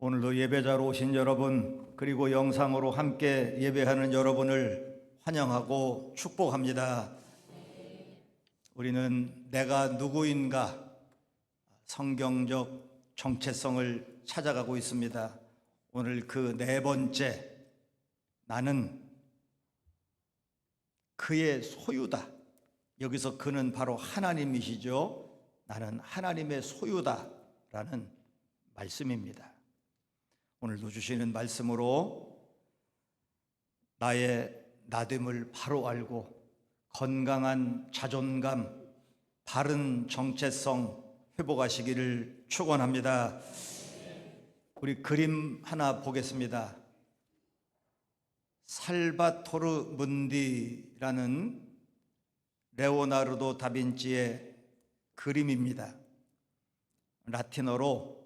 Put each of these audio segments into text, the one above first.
오늘도 예배자로 오신 여러분, 그리고 영상으로 함께 예배하는 여러분을 환영하고 축복합니다. 우리는 내가 누구인가 성경적 정체성을 찾아가고 있습니다. 오늘 그 네 번째, 나는 그의 소유다. 여기서 그는 바로 하나님이시죠. 나는 하나님의 소유다라는 말씀입니다. 오늘도 주시는 말씀으로 나의 나됨을 바로 알고 건강한 자존감, 바른 정체성 회복하시기를 축원합니다. 우리 그림 하나 보겠습니다. 살바토르 문디라는 레오나르도 다빈치의 그림입니다. 라틴어로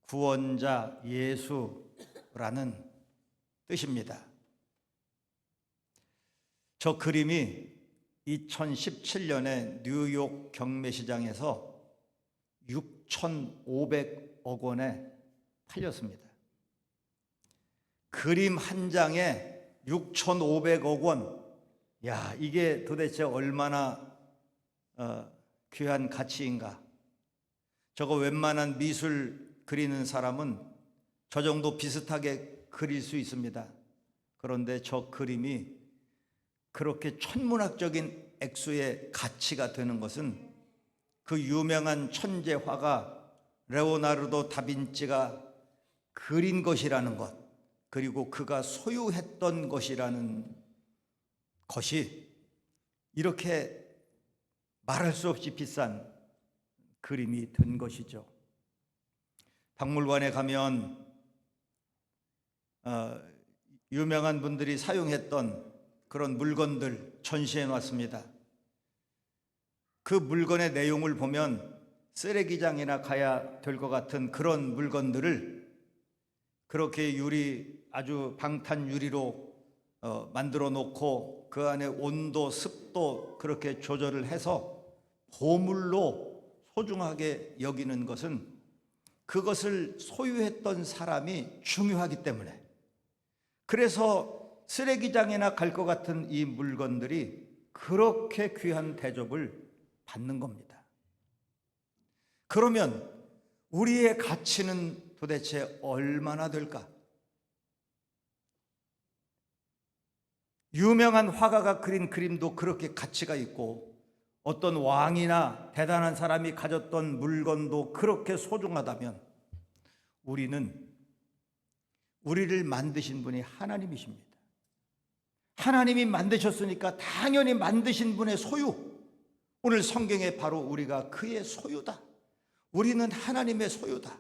구원자 예수라는 뜻입니다. 저 그림이 2017년에 뉴욕 경매시장에서 6,500억 원에 팔렸습니다. 그림 한 장에 6,500억 원. 야, 이게 도대체 얼마나 귀한 가치인가. 저거 웬만한 미술 그리는 사람은 저 정도 비슷하게 그릴 수 있습니다. 그런데 저 그림이 그렇게 천문학적인 액수의 가치가 되는 것은 그 유명한 천재 화가 레오나르도 다빈치가 그린 것이라는 것, 그리고 그가 소유했던 것이라는 것이 이렇게 말할 수 없이 비싼 그림이 된 것이죠. 박물관에 가면 유명한 분들이 사용했던 그런 물건들 전시해 놨습니다. 그 물건의 내용을 보면 쓰레기장이나 가야 될 것 같은 그런 물건들을 그렇게 아주 방탄 유리로 만들어 놓고 그 안에 온도, 습도 그렇게 조절을 해서 보물로 소중하게 여기는 것은 그것을 소유했던 사람이 중요하기 때문에, 그래서 쓰레기장이나 갈 것 같은 이 물건들이 그렇게 귀한 대접을 받는 겁니다. 그러면 우리의 가치는 도대체 얼마나 될까? 유명한 화가가 그린 그림도 그렇게 가치가 있고, 어떤 왕이나 대단한 사람이 가졌던 물건도 그렇게 소중하다면 우리를 만드신 분이 하나님이십니다. 하나님이 만드셨으니까 당연히 만드신 분의 소유, 오늘 성경에 바로 우리가 그의 소유다. 우리는 하나님의 소유다.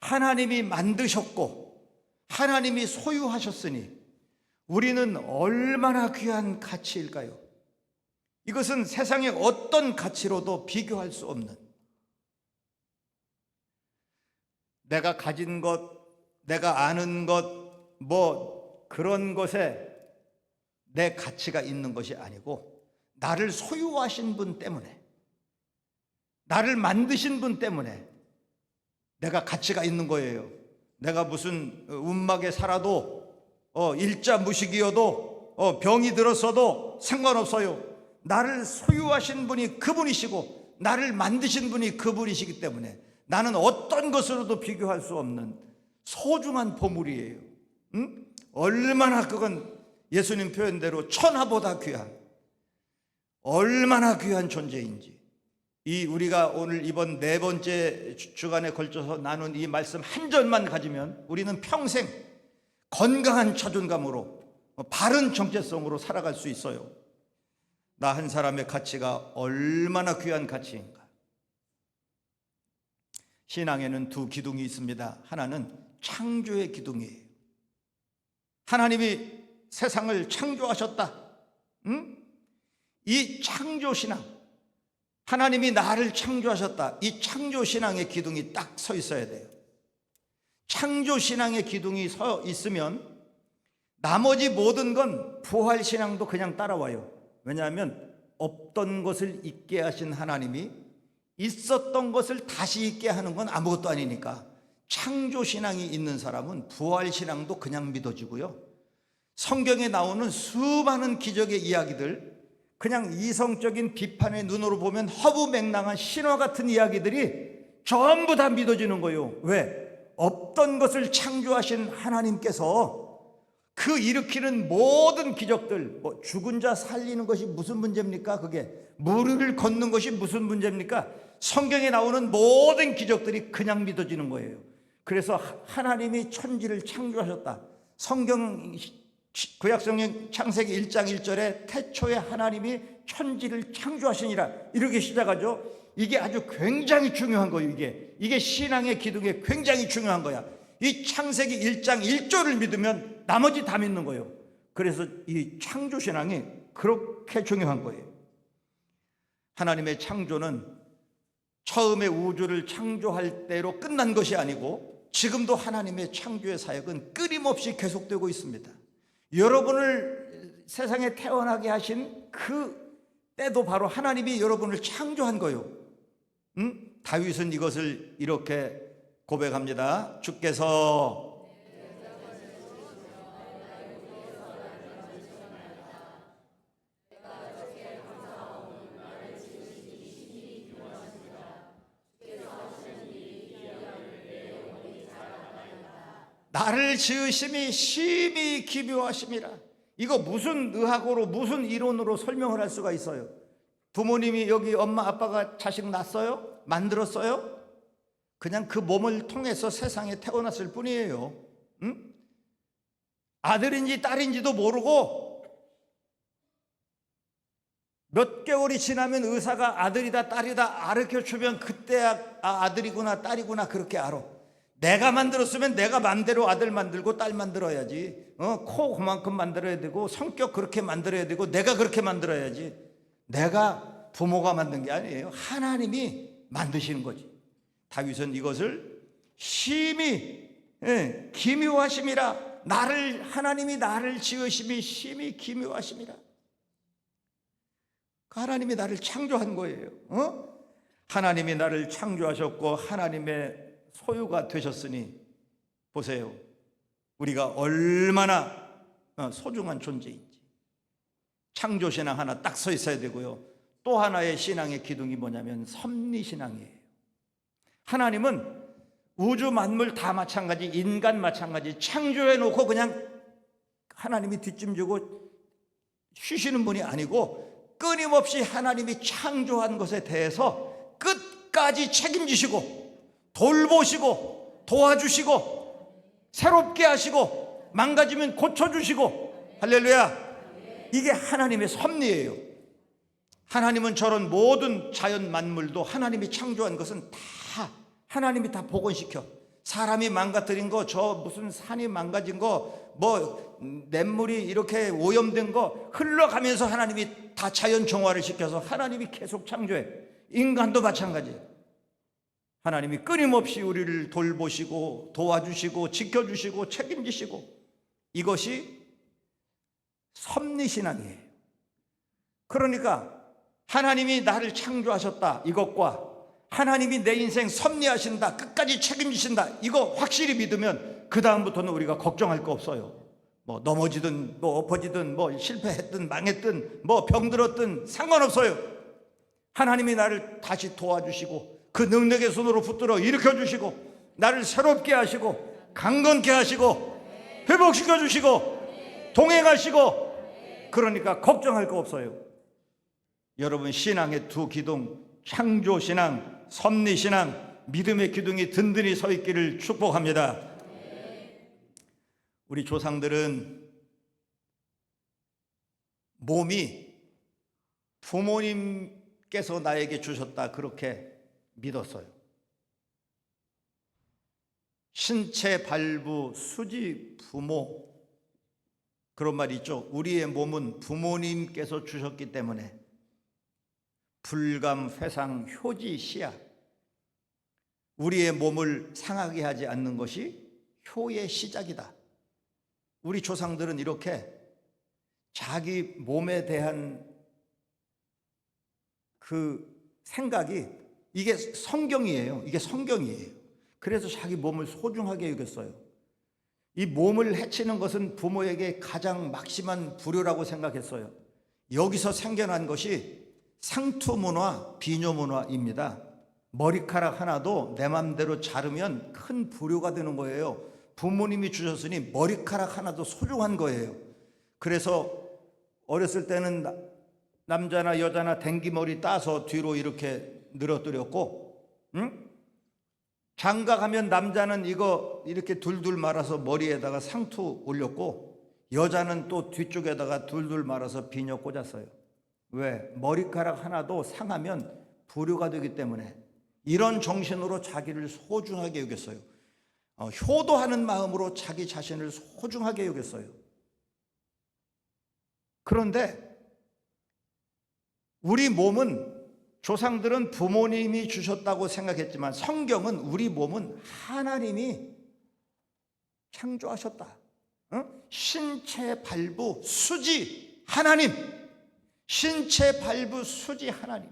하나님이 만드셨고 하나님이 소유하셨으니 우리는 얼마나 귀한 가치일까요? 이것은 세상의 어떤 가치로도 비교할 수 없는, 내가 가진 것, 내가 아는 것, 그런 것에 내 가치가 있는 것이 아니고 나를 소유하신 분 때문에, 나를 만드신 분 때문에 내가 가치가 있는 거예요. 내가 무슨 움막에 살아도 일자 무식이어도 병이 들었어도 상관없어요. 나를 소유하신 분이 그분이시고 나를 만드신 분이 그분이시기 때문에 나는 어떤 것으로도 비교할 수 없는 소중한 보물이에요. 얼마나 그건 예수님 표현대로 천하보다 귀한, 얼마나 귀한 존재인지, 우리가 오늘 이번 네 번째 주간에 걸쳐서 나눈 이 말씀 한 절만 가지면 우리는 평생 건강한 자존감으로 바른 정체성으로 살아갈 수 있어요. 나 한 사람의 가치가 얼마나 귀한 가치인가. 신앙에는 두 기둥이 있습니다. 하나는 창조의 기둥이에요. 하나님이 세상을 창조하셨다. 이 창조신앙, 하나님이 나를 창조하셨다. 이 창조신앙의 기둥이 딱 서 있어야 돼요. 창조신앙의 기둥이 서 있으면 나머지 모든 건 부활신앙도 그냥 따라와요. 왜냐하면 없던 것을 있게 하신 하나님이 있었던 것을 다시 있게 하는 건 아무것도 아니니까 창조신앙이 있는 사람은 부활신앙도 그냥 믿어지고요, 성경에 나오는 수많은 기적의 이야기들, 그냥 이성적인 비판의 눈으로 보면 허무맹랑한 신화 같은 이야기들이 전부 다 믿어지는 거예요. 왜? 없던 것을 창조하신 하나님께서 그 일으키는 모든 기적들, 뭐 죽은 자 살리는 것이 무슨 문제입니까? 그게 무리를 걷는 것이 무슨 문제입니까? 성경에 나오는 모든 기적들이 그냥 믿어지는 거예요. 그래서 하나님이 천지를 창조하셨다. 성경 구약성경 창세기 1장 1절에 태초에 하나님이 천지를 창조하시니라 이렇게 시작하죠. 이게 아주 굉장히 중요한 거예요. 이게 신앙의 기둥에 굉장히 중요한 거야. 이 창세기 1장 1절을 믿으면 나머지 다 믿는 거예요. 그래서 이 창조신앙이 그렇게 중요한 거예요. 하나님의 창조는 처음에 우주를 창조할 때로 끝난 것이 아니고 지금도 하나님의 창조의 사역은 끊임없이 계속되고 있습니다. 여러분을 세상에 태어나게 하신 그 때도 바로 하나님이 여러분을 창조한 거예요. 다윗은 이것을 이렇게 고백합니다. 주께서 나를 지으심이 심히 기묘하심이라. 이거 무슨 의학으로 무슨 이론으로 설명을 할 수가 있어요? 부모님이 여기 엄마 아빠가 자식 낳았어요? 만들었어요? 그냥 그 몸을 통해서 세상에 태어났을 뿐이에요. 아들인지 딸인지도 모르고 몇 개월이 지나면 의사가 아들이다 딸이다 가르쳐주면 그때야 아들이구나 딸이구나 그렇게 알아. 내가 만들었으면 내가 맘대로 아들 만들고 딸 만들어야지. 코 그만큼 만들어야 되고 성격 그렇게 만들어야 되고 내가 그렇게 만들어야지. 내가 부모가 만든 게 아니에요. 하나님이 만드시는 거지. 다윗은 이것을 심히 기묘하심이라. 하나님이 나를 지으심이 심히 기묘하심이라. 하나님이 나를 창조한 거예요. 하나님이 나를 창조하셨고 하나님의 소유가 되셨으니 보세요. 우리가 얼마나 소중한 존재인지. 창조신앙 하나 딱 서 있어야 되고요. 또 하나의 신앙의 기둥이 뭐냐면 섭리신앙이에요. 하나님은 우주 만물 다 마찬가지, 인간 마찬가지 창조해놓고 그냥 하나님이 뒷짐지고 쉬시는 분이 아니고 끊임없이 하나님이 창조한 것에 대해서 끝까지 책임지시고 돌보시고 도와주시고 새롭게 하시고 망가지면 고쳐주시고. 할렐루야. 이게 하나님의 섭리예요. 하나님은 저런 모든 자연 만물도 하나님이 창조한 것은 다 하나님이 다 복원시켜. 사람이 망가뜨린 거, 저 무슨 산이 망가진 거, 뭐 냇물이 이렇게 오염된 거 흘러가면서 하나님이 다 자연 정화를 시켜서 하나님이 계속 창조해. 인간도 마찬가지예요. 하나님이 끊임없이 우리를 돌보시고 도와주시고 지켜주시고 책임지시고. 이것이 섭리신앙이에요. 그러니까 하나님이 나를 창조하셨다 이것과 하나님이 내 인생 섭리하신다, 끝까지 책임지신다, 이거 확실히 믿으면 그 다음부터는 우리가 걱정할 거 없어요. 뭐 넘어지든 뭐 엎어지든 뭐 실패했든 망했든 뭐 병들었든 상관없어요. 하나님이 나를 다시 도와주시고 그 능력의 손으로 붙들어 일으켜주시고 나를 새롭게 하시고 강건케 하시고 회복시켜 주시고 동행하시고. 그러니까 걱정할 거 없어요. 여러분 신앙의 두 기둥, 창조신앙, 섭리신앙, 믿음의 기둥이 든든히 서 있기를 축복합니다. 우리 조상들은 몸이 부모님께서 나에게 주셨다 그렇게 믿었어요. 신체 발부 수지 부모, 그런 말이 있죠. 우리의 몸은 부모님께서 주셨기 때문에 불감, 회상, 효지, 시야, 우리의 몸을 상하게 하지 않는 것이 효의 시작이다. 우리 조상들은 이렇게 자기 몸에 대한 그 생각이, 이게 성경이에요. 이게 성경이에요. 그래서 자기 몸을 소중하게 여겼어요. 이 몸을 해치는 것은 부모에게 가장 막심한 불효라고 생각했어요. 여기서 생겨난 것이 상투문화, 비뇨문화입니다. 머리카락 하나도 내 맘대로 자르면 큰 불효가 되는 거예요. 부모님이 주셨으니 머리카락 하나도 소중한 거예요. 그래서 어렸을 때는 남자나 여자나 댕기머리 따서 뒤로 이렇게 늘어뜨렸고, 장가 가면 남자는 이거 이렇게 둘둘 말아서 머리에다가 상투 올렸고, 여자는 또 뒤쪽에다가 둘둘 말아서 비녀 꽂았어요. 왜? 머리카락 하나도 상하면 불효가 되기 때문에. 이런 정신으로 자기를 소중하게 여겼어요. 효도하는 마음으로 자기 자신을 소중하게 여겼어요. 그런데 우리 몸은, 조상들은 부모님이 주셨다고 생각했지만 성경은 우리 몸은 하나님이 창조하셨다. 신체 발부 수지 하나님, 신체 발부 수지 하나님.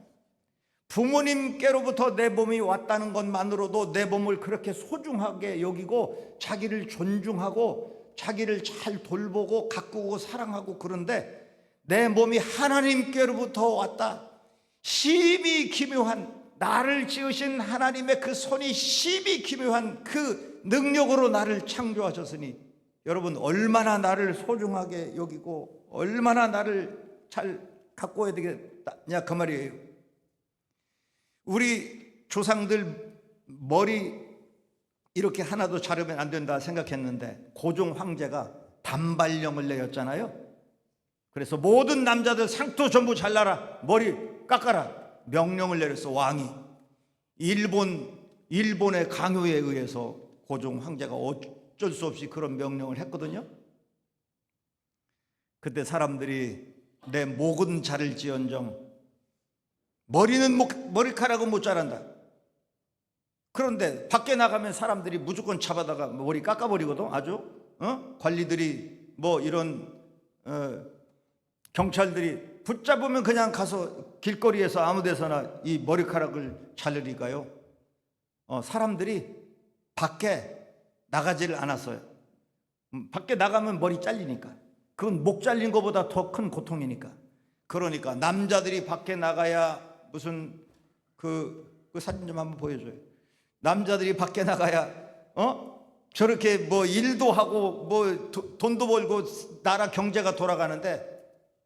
부모님께로부터 내 몸이 왔다는 것만으로도 내 몸을 그렇게 소중하게 여기고 자기를 존중하고 자기를 잘 돌보고 가꾸고 사랑하고, 그런데 내 몸이 하나님께로부터 왔다. 심히 기묘한, 나를 지으신 하나님의 그 손이 심히 기묘한 그 능력으로 나를 창조하셨으니, 여러분 얼마나 나를 소중하게 여기고 얼마나 나를 잘 가꿔야 되겠냐 그 말이에요. 우리 조상들 머리 이렇게 하나도 자르면 안 된다 생각했는데 고종 황제가 단발령을 내렸잖아요. 그래서 모든 남자들 상투 전부 잘라라, 머리 깎아라 명령을 내렸어. 왕이 일본의 강요에 의해서 고종 황제가 어쩔 수 없이 그런 명령을 했거든요. 그때 사람들이 내 목은 자를지언정 머리카락은 못 자란다. 그런데 밖에 나가면 사람들이 무조건 잡아다가 머리 깎아버리거든. 아주 관리들이 뭐 이런 경찰들이 붙잡으면 그냥 가서 길거리에서 아무 데서나 이 머리카락을 자르니까요, 사람들이 밖에 나가지를 않았어요. 밖에 나가면 머리 잘리니까. 그건 목 잘린 것보다 더 큰 고통이니까. 그러니까 남자들이 밖에 나가야 무슨 그 사진 좀 한번 보여줘요. 남자들이 밖에 나가야 저렇게 뭐 일도 하고 뭐 돈도 벌고 나라 경제가 돌아가는데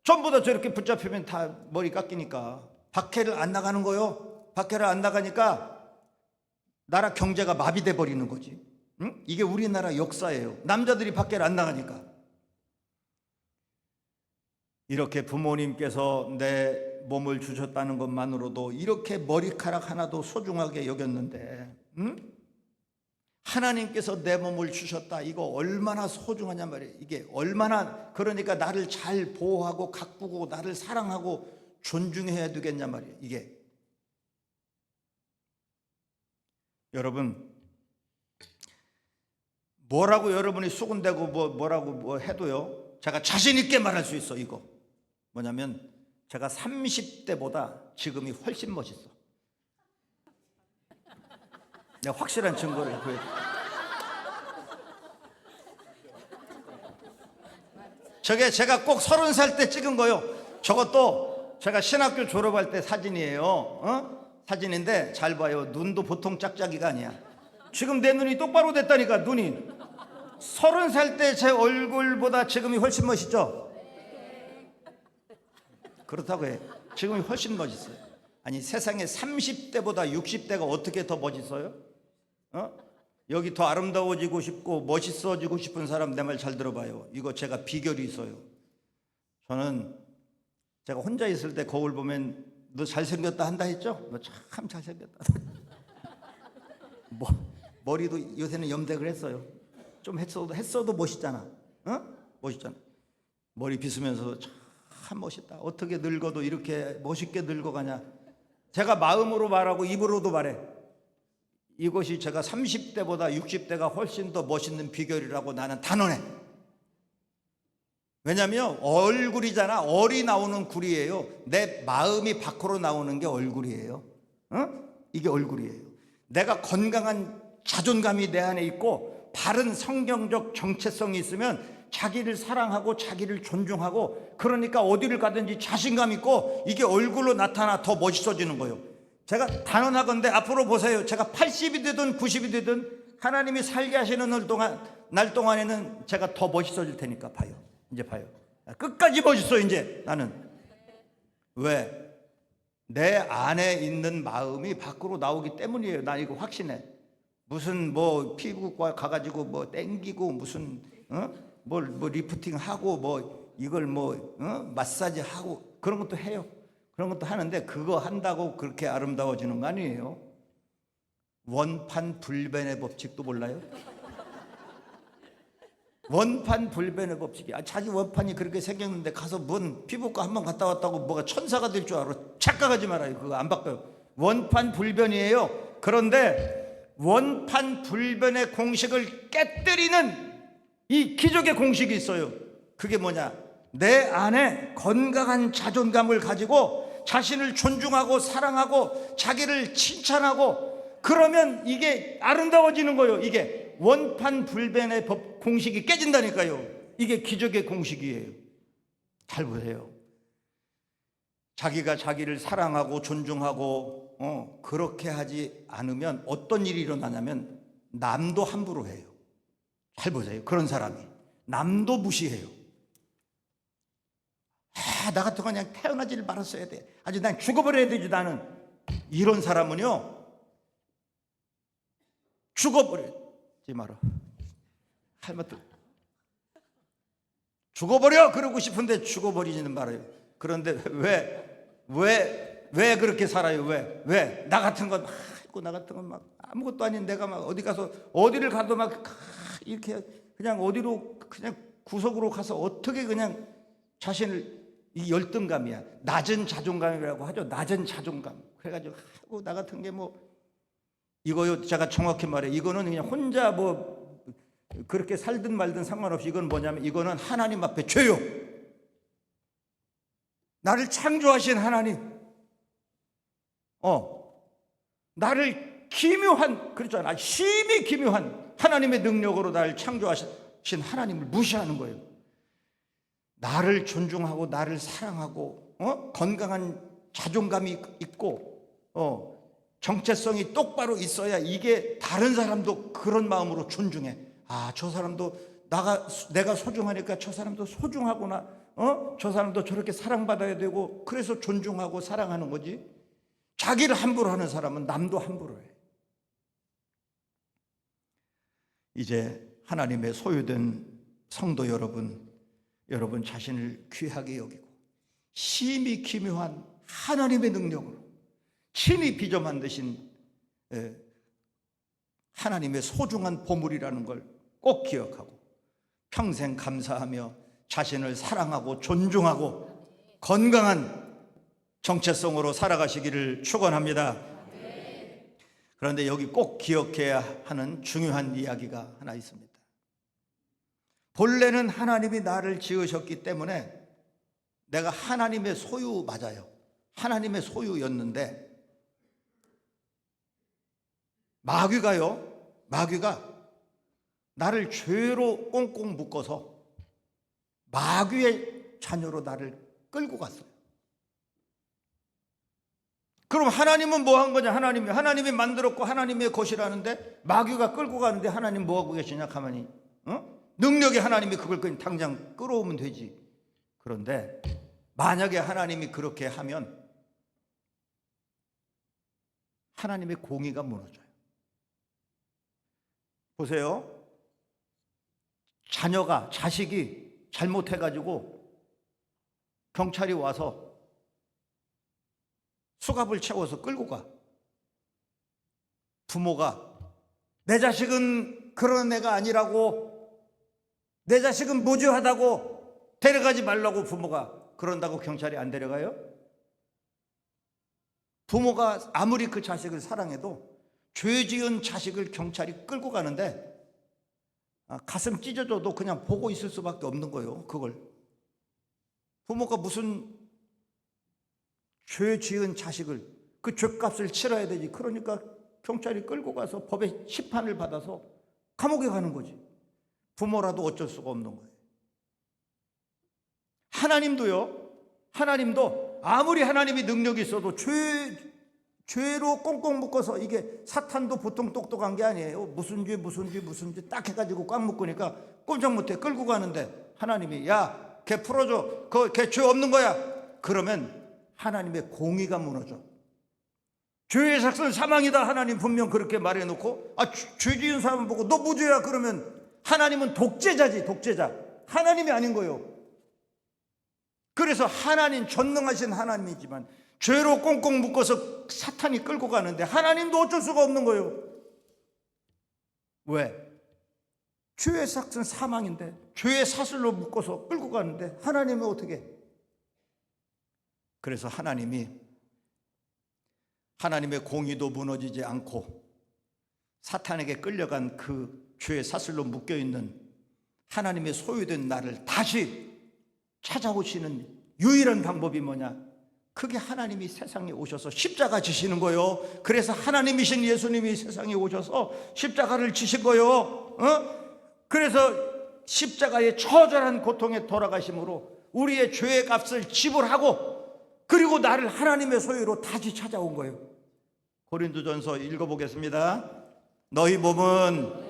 전부 다 저렇게 붙잡히면 다 머리 깎이니까 밖에를 안 나가는 거요. 밖에를 안 나가니까 나라 경제가 마비돼 버리는 거지. 이게 우리나라 역사예요. 남자들이 밖에를 안 나가니까. 이렇게 부모님께서 내 몸을 주셨다는 것만으로도 이렇게 머리카락 하나도 소중하게 여겼는데, 하나님께서 내 몸을 주셨다. 이거 얼마나 소중하냐 말이에요. 이게 얼마나, 그러니까 나를 잘 보호하고 가꾸고 나를 사랑하고 존중해야 되겠냐 말이에요. 이게 여러분, 뭐라고 여러분이 수군대고 뭐라고 해도요, 제가 자신 있게 말할 수 있어. 이거 뭐냐면 제가 30대보다 지금이 훨씬 멋있어. 내가 확실한 증거를 보여줄게. 저게 제가 꼭 30살 때 찍은 거요. 저것도 제가 신학교 졸업할 때 사진이에요. 사진인데 잘 봐요. 눈도 보통 짝짝이가 아니야. 지금 내 눈이 똑바로 됐다니까. 눈이 30살 때 제 얼굴보다 지금이 훨씬 멋있죠? 그렇다고 해. 지금이 훨씬 멋있어요. 아니, 세상에 30대보다 60대가 어떻게 더 멋있어요? 여기 더 아름다워지고 싶고 멋있어지고 싶은 사람 내 말 잘 들어봐요. 이거 제가 비결이 있어요. 저는 제가 혼자 있을 때 거울 보면 너 잘생겼다 한다 했죠? 너 참 잘생겼다. 머리도 요새는 염색을 했어요. 좀 했어도 멋있잖아. 멋있잖아. 머리 빗으면서도 참 멋있다. 어떻게 늙어도 이렇게 멋있게 늙어가냐. 제가 마음으로 말하고 입으로도 말해. 이것이 제가 30대보다 60대가 훨씬 더 멋있는 비결이라고 나는 단언해. 왜냐면 얼굴이잖아. 얼이 나오는 굴이에요. 내 마음이 밖으로 나오는 게 얼굴이에요. 이게 얼굴이에요. 내가 건강한 자존감이 내 안에 있고 바른 성경적 정체성이 있으면 자기를 사랑하고 자기를 존중하고, 그러니까 어디를 가든지 자신감 있고 이게 얼굴로 나타나 더 멋있어지는 거예요. 제가 단언하건대 앞으로 보세요. 제가 80이 되든 90이 되든 하나님이 살게 하시는 날 동안에는 제가 더 멋있어질 테니까 봐요. 이제 봐요. 끝까지 멋있어. 이제 나는. 왜? 내 안에 있는 마음이 밖으로 나오기 때문이에요. 나 이거 확신해. 무슨 뭐 피부과 가가지고 뭐 땡기고 무슨 뭐 리프팅 하고 뭐 이걸 마사지 하고 그런 것도 해요. 그런 것도 하는데 그거 한다고 그렇게 아름다워지는 거 아니에요. 원판 불변의 법칙도 몰라요? 원판 불변의 법칙이, 자기 원판이 그렇게 생겼는데 가서 뭔 피부과 한번 갔다 왔다고 뭐가 천사가 될 줄 알아. 착각하지 말아요. 그거 안 바꿔요. 원판 불변이에요. 그런데 원판 불변의 공식을 깨뜨리는 이 기적의 공식이 있어요. 그게 뭐냐? 내 안에 건강한 자존감을 가지고 자신을 존중하고 사랑하고 자기를 칭찬하고, 그러면 이게 아름다워지는 거예요. 이게 원판 불변의 법 공식이 깨진다니까요. 이게 기적의 공식이에요. 잘 보세요. 자기가 자기를 사랑하고 존중하고 그렇게 하지 않으면 어떤 일이 일어나냐면 남도 함부로 해요. 잘 보세요. 그런 사람이 남도 무시해요. 나 같은 거 그냥 태어나지를 말았어야 돼. 아주 난 죽어버려야 되지 나는. 이런 사람은요, 죽어버려지 마라. 할머니 죽어버려 그러고 싶은데 죽어버리지는 말아요. 그런데 왜 그렇게 살아요? 왜? 나 같은 건 나 같은 건 막 아무것도 아닌 내가 막 어디 가서 어디를 가도 막 이렇게 그냥 어디로 그냥 구석으로 가서 어떻게 그냥 자신을, 이 열등감이야. 낮은 자존감이라고 하죠. 낮은 자존감. 그래가지고 나 같은 게 뭐 이거요. 제가 정확히 말해. 이거는 그냥 혼자 뭐 그렇게 살든 말든 상관없이 이건 뭐냐면 이거는 하나님 앞에 죄요. 나를 창조하신 하나님, 나를 기묘한, 그렇잖아, 심히 기묘한 하나님의 능력으로 나를 창조하신 하나님을 무시하는 거예요. 나를 존중하고 나를 사랑하고 건강한 자존감이 있고 정체성이 똑바로 있어야 이게 다른 사람도 그런 마음으로 존중해. 저 사람도 내가 소중하니까 저 사람도 소중하구나. 저 사람도 저렇게 사랑받아야 되고, 그래서 존중하고 사랑하는 거지. 자기를 함부로 하는 사람은 남도 함부로 해. 이제 하나님의 소유된 성도 여러분 자신을 귀하게 여기고 심히 기묘한 하나님의 능력으로 친히 빚어 만드신 하나님의 소중한 보물이라는 걸 꼭 기억하고 평생 감사하며 자신을 사랑하고 존중하고 건강한 정체성으로 살아가시기를 축원합니다. 그런데 여기 꼭 기억해야 하는 중요한 이야기가 하나 있습니다. 본래는 하나님이 나를 지으셨기 때문에 내가 하나님의 소유 맞아요. 하나님의 소유였는데 마귀가 나를 죄로 꽁꽁 묶어서 마귀의 자녀로 나를 끌고 갔어요. 그럼 하나님은 뭐 한 거냐? 하나님이 만들었고 하나님의 것이라는데 마귀가 끌고 가는데 하나님 뭐 하고 계시냐? 가만히 능력이 하나님이 그걸 그냥 당장 끌어오면 되지. 그런데 만약에 하나님이 그렇게 하면 하나님의 공의가 무너져요. 보세요. 자식이 잘못해가지고 경찰이 와서 수갑을 채워서 끌고 가. 부모가 내 자식은 그런 애가 아니라고, 내 자식은 무죄하다고 데려가지 말라고 부모가 그런다고 경찰이 안 데려가요? 부모가 아무리 그 자식을 사랑해도 죄 지은 자식을 경찰이 끌고 가는데 가슴 찢어져도 그냥 보고 있을 수밖에 없는 거예요. 그걸 부모가 무슨 죄 지은 자식을 그 죄값을 치러야 되지. 그러니까 경찰이 끌고 가서 법의 심판을 받아서 감옥에 가는 거지. 부모라도 어쩔 수가 없는 거예요. 하나님도 아무리 하나님이 능력이 있어도 죄로 꽁꽁 묶어서, 이게 사탄도 보통 똑똑한 게 아니에요. 무슨 죄 딱 해가지고 꽉 묶으니까 꼼짝 못해. 끌고 가는데 하나님이 야, 걔 풀어줘. 걔 죄 없는 거야. 그러면 하나님의 공의가 무너져. 죄의 삭은 사망이다. 하나님 분명 그렇게 말해놓고, 죄 지은 사람 보고 너 무죄야 그러면 하나님은 독재자지, 독재자. 하나님이 아닌 거예요. 그래서 하나님, 전능하신 하나님이지만 죄로 꽁꽁 묶어서 사탄이 끌고 가는데 하나님도 어쩔 수가 없는 거예요. 왜? 죄의 삭은 사망인데 죄의 사슬로 묶어서 끌고 가는데 하나님은 어떻게 해? 그래서 하나님의 공의도 무너지지 않고 사탄에게 끌려간 그 죄의 사슬로 묶여있는 하나님의 소유된 나를 다시 찾아오시는 유일한 방법이 뭐냐? 그게 하나님이 세상에 오셔서 십자가 지시는 거예요. 그래서 하나님이신 예수님이 세상에 오셔서 십자가를 지신 거예요. 그래서 십자가의 처절한 고통에 돌아가심으로 우리의 죄의 값을 지불하고, 그리고 나를 하나님의 소유로 다시 찾아온 거예요. 고린도전서 읽어보겠습니다. 너희 몸은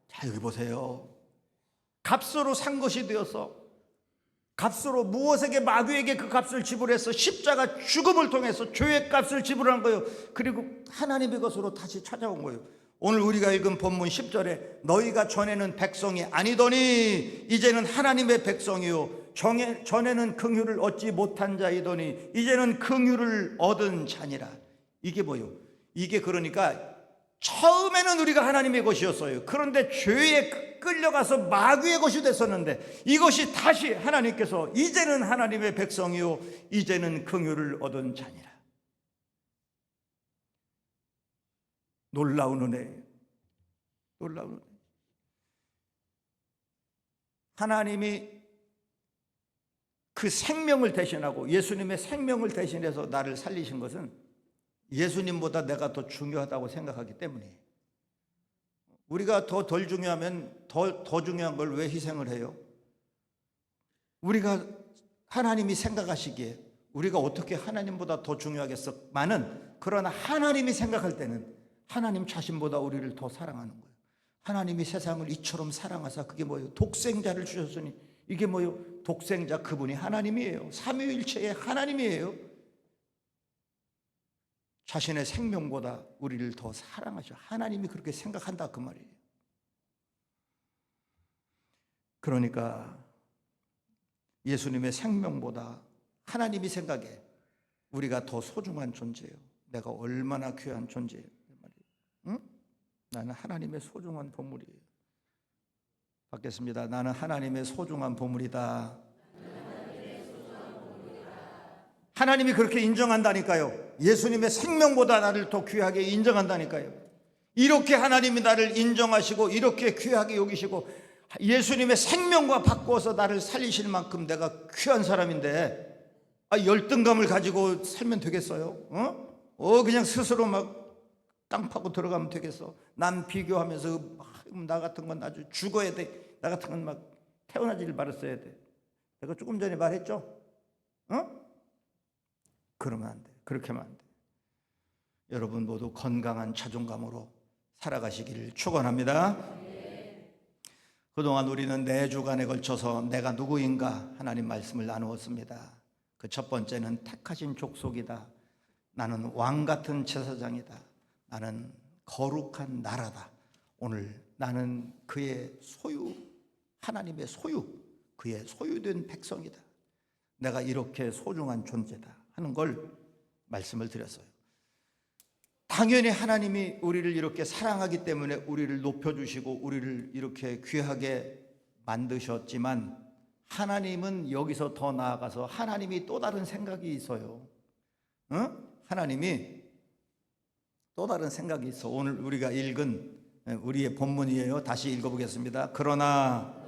자, 여기 보세요. 값으로 산 것이 되어서, 값으로 무엇에게, 마귀에게 그 값을 지불해서 십자가 죽음을 통해서 죄의 값을 지불한 거예요. 그리고 하나님의 것으로 다시 찾아온 거예요. 오늘 우리가 읽은 본문 10절에 너희가 전에는 백성이 아니더니 이제는 하나님의 백성이요 전에는 긍휼을 얻지 못한 자이더니 이제는 긍휼을 얻은 자니라. 이게 뭐예요? 이게 그러니까 처음에는 우리가 하나님의 것이었어요. 그런데 죄에 끌려가서 마귀의 것이 됐었는데 이것이 다시 하나님께서 이제는 하나님의 백성이요 이제는 긍휼을 얻은 자니라. 놀라운 은혜예요. 놀라운 은혜. 하나님이 그 생명을 대신하고 예수님의 생명을 대신해서 나를 살리신 것은 예수님보다 내가 더 중요하다고 생각하기 때문이에요. 우리가 덜 중요하면 더 중요한 걸 왜 희생을 해요? 우리가 하나님이 생각하시기에 우리가 어떻게 하나님보다 더 중요하겠어만은, 그러나 하나님이 생각할 때는 하나님 자신보다 우리를 더 사랑하는 거예요. 하나님이 세상을 이처럼 사랑하사, 그게 뭐예요? 독생자를 주셨으니, 이게 뭐예요? 독생자, 그분이 하나님이에요. 삼위일체의 하나님이에요. 자신의 생명보다 우리를 더 사랑하셔. 하나님이 그렇게 생각한다 그 말이에요. 그러니까 예수님의 생명보다 하나님이 생각해 우리가 더 소중한 존재예요. 내가 얼마나 귀한 존재예요. 응? 나는 하나님의 소중한 보물이에요. 받겠습니다. 나는 하나님의 소중한 보물이다. 하나님이 그렇게 인정한다니까요. 예수님의 생명보다 나를 더 귀하게 인정한다니까요. 이렇게 하나님이 나를 인정하시고 이렇게 귀하게 여기시고 예수님의 생명과 바꾸어서 나를 살리실 만큼 내가 귀한 사람인데, 열등감을 가지고 살면 되겠어요? 그냥 스스로 막 땅 파고 들어가면 되겠어? 남 비교하면서 나 같은 건 아주 죽어야 돼. 나 같은 건 막 태어나지를 말았어야 돼. 내가 조금 전에 말했죠? 그러면 안 돼. 그렇게 하면 안 돼. 여러분 모두 건강한 자존감으로 살아가시기를 축원합니다. 그동안 우리는 4주간에 걸쳐서 내가 누구인가 하나님 말씀을 나누었습니다. 그 첫 번째는 택하신 족속이다. 나는 왕 같은 제사장이다. 나는 거룩한 나라다. 오늘 나는 그의 소유, 하나님의 소유, 그의 소유된 백성이다. 내가 이렇게 소중한 존재다 하는 걸 말씀을 드렸어요. 당연히 하나님이 우리를 이렇게 사랑하기 때문에 우리를 높여주시고 우리를 이렇게 귀하게 만드셨지만, 하나님은 여기서 더 나아가서 하나님이 또 다른 생각이 있어요. 하나님이 또 다른 생각이 있어. 오늘 우리가 읽은 우리의 본문이에요. 다시 읽어보겠습니다. 그러나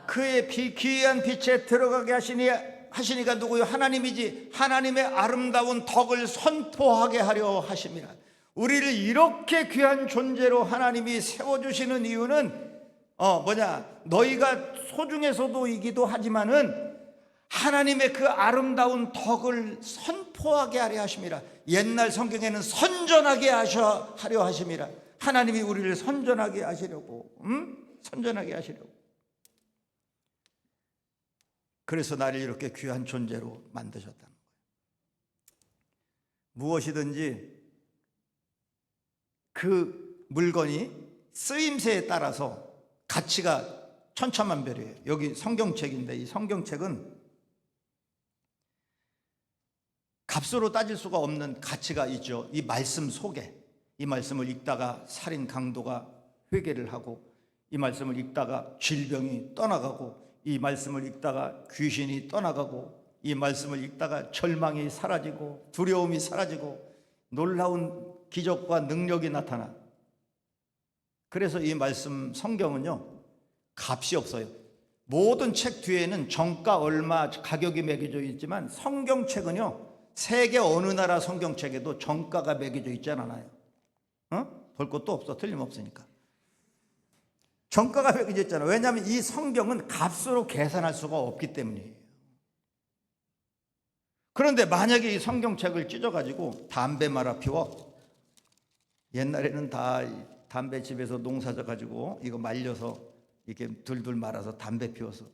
그의 기이한 빛에 들어가게 하시니가 누구요? 하나님이지. 하나님의 아름다운 덕을 선포하게 하려 하심이라. 우리를 이렇게 귀한 존재로 하나님이 세워주시는 이유는 너희가 소중해서도이기도 하지만은 하나님의 그 아름다운 덕을 선포하게 하려 하심이라. 옛날 성경에는 선전하게 하려 하심이라. 하나님이 우리를 선전하게 하시려고, 선전하게 하시려고. 그래서 나를 이렇게 귀한 존재로 만드셨다는 거예요. 무엇이든지 그 물건이 쓰임새에 따라서 가치가 천차만별이에요. 여기 성경책인데 이 성경책은 값으로 따질 수가 없는 가치가 있죠. 이 말씀 속에, 이 말씀을 읽다가 살인 강도가 회개를 하고, 이 말씀을 읽다가 질병이 떠나가고, 이 말씀을 읽다가 귀신이 떠나가고, 이 말씀을 읽다가 절망이 사라지고 두려움이 사라지고 놀라운 기적과 능력이 나타나. 그래서 이 말씀 성경은요, 값이 없어요. 모든 책 뒤에는 정가 얼마 가격이 매겨져 있지만 성경책은요, 세계 어느 나라 성경책에도 정가가 매겨져 있지 않아요. 볼 것도 없어. 틀림없으니까. 정가가 매겨져 있잖아요. 왜냐하면 이 성경은 값으로 계산할 수가 없기 때문이에요. 그런데 만약에 이 성경책을 찢어가지고 담배 말아 피워, 옛날에는 다 담배 집에서 농사져 가지고 이거 말려서 이렇게 둘둘 말아서 담배 피워서,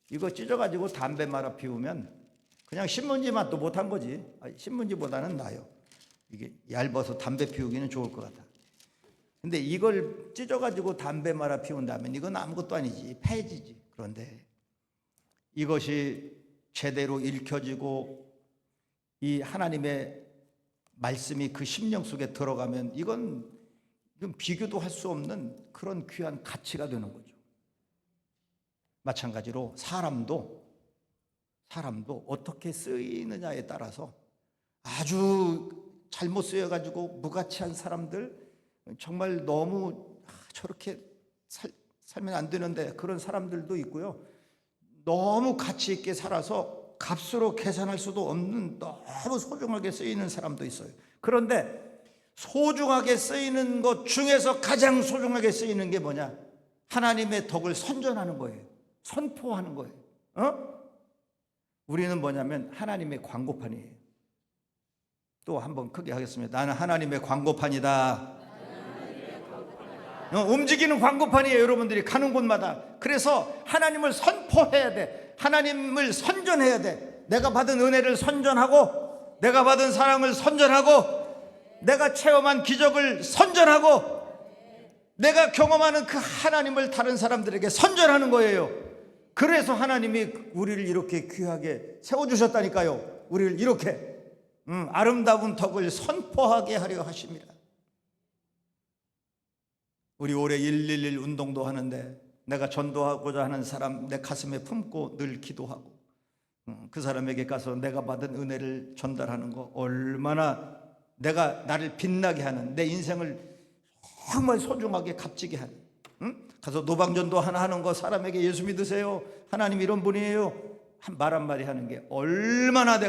이거 찢어가지고 담배 말아 피우면 그냥 신문지 맛도 못한 거지. 신문지보다는 나아요. 이게 얇아서 담배 피우기는 좋을 것 같아. 근데 이걸 찢어가지고 담배 말아 피운다면 이건 아무것도 아니지, 폐지지. 그런데 이것이 제대로 읽혀지고 이 하나님의 말씀이 그 심령 속에 들어가면 이건 비교도 할 수 없는 그런 귀한 가치가 되는 거죠. 마찬가지로 사람도 어떻게 쓰이느냐에 따라서 아주 잘못 쓰여가지고 무가치한 사람들, 정말 너무 저렇게 살면 안 되는데 그런 사람들도 있고요. 너무 가치 있게 살아서 값으로 계산할 수도 없는 너무 소중하게 쓰이는 사람도 있어요. 그런데 소중하게 쓰이는 것 중에서 가장 소중하게 쓰이는 게 뭐냐? 하나님의 덕을 선전하는 거예요. 선포하는 거예요. 우리는 뭐냐면 하나님의 광고판이에요. 또 한번 크게 하겠습니다. 나는 하나님의 광고판이다. 움직이는 광고판이에요. 여러분들이 가는 곳마다. 그래서 하나님을 선포해야 돼. 하나님을 선전해야 돼. 내가 받은 은혜를 선전하고, 내가 받은 사랑을 선전하고, 내가 체험한 기적을 선전하고, 내가 경험하는 그 하나님을 다른 사람들에게 선전하는 거예요. 그래서 하나님이 우리를 이렇게 귀하게 세워주셨다니까요. 우리를 이렇게 아름다운 덕을 선포하게 하려 하십니다. 우리 올해 111 운동도 하는데 내가 전도하고자 하는 사람 내 가슴에 품고 늘 기도하고, 그 사람에게 가서 내가 받은 은혜를 전달하는 거, 얼마나 나를 빛나게 하는, 내 인생을 정말 소중하게 값지게 하는, 가서 노방전도 하나 하는 거, 사람에게 예수 믿으세요, 하나님 이런 분이에요, 말 한마디 하는 게 얼마나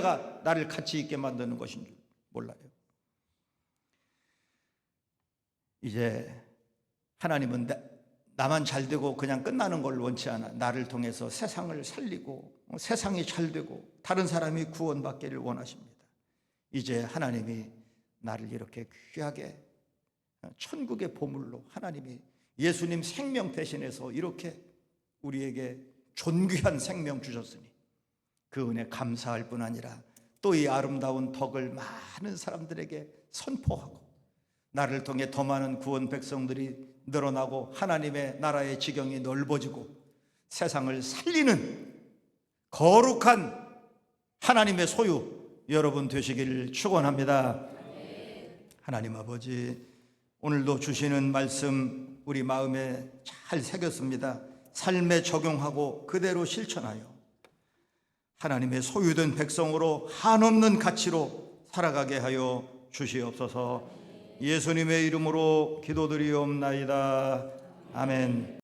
나를 가치 있게 만드는 것인 줄 몰라요. 이제 하나님은 나만 잘 되고 그냥 끝나는 걸 원치 않아. 나를 통해서 세상을 살리고 세상이 잘 되고 다른 사람이 구원받기를 원하십니다. 이제 하나님이 나를 이렇게 귀하게 천국의 보물로, 하나님이 예수님 생명 대신해서 이렇게 우리에게 존귀한 생명 주셨으니 그 은혜 감사할 뿐 아니라 또 이 아름다운 덕을 많은 사람들에게 선포하고, 나를 통해 더 많은 구원 백성들이 늘어나고 하나님의 나라의 지경이 넓어지고 세상을 살리는 거룩한 하나님의 소유 여러분 되시기를 축원합니다. 하나님 아버지, 오늘도 주시는 말씀 우리 마음에 잘 새겼습니다. 삶에 적용하고 그대로 실천하여 하나님의 소유된 백성으로 한없는 가치로 살아가게 하여 주시옵소서. 예수님의 이름으로 기도드리옵나이다. 아멘.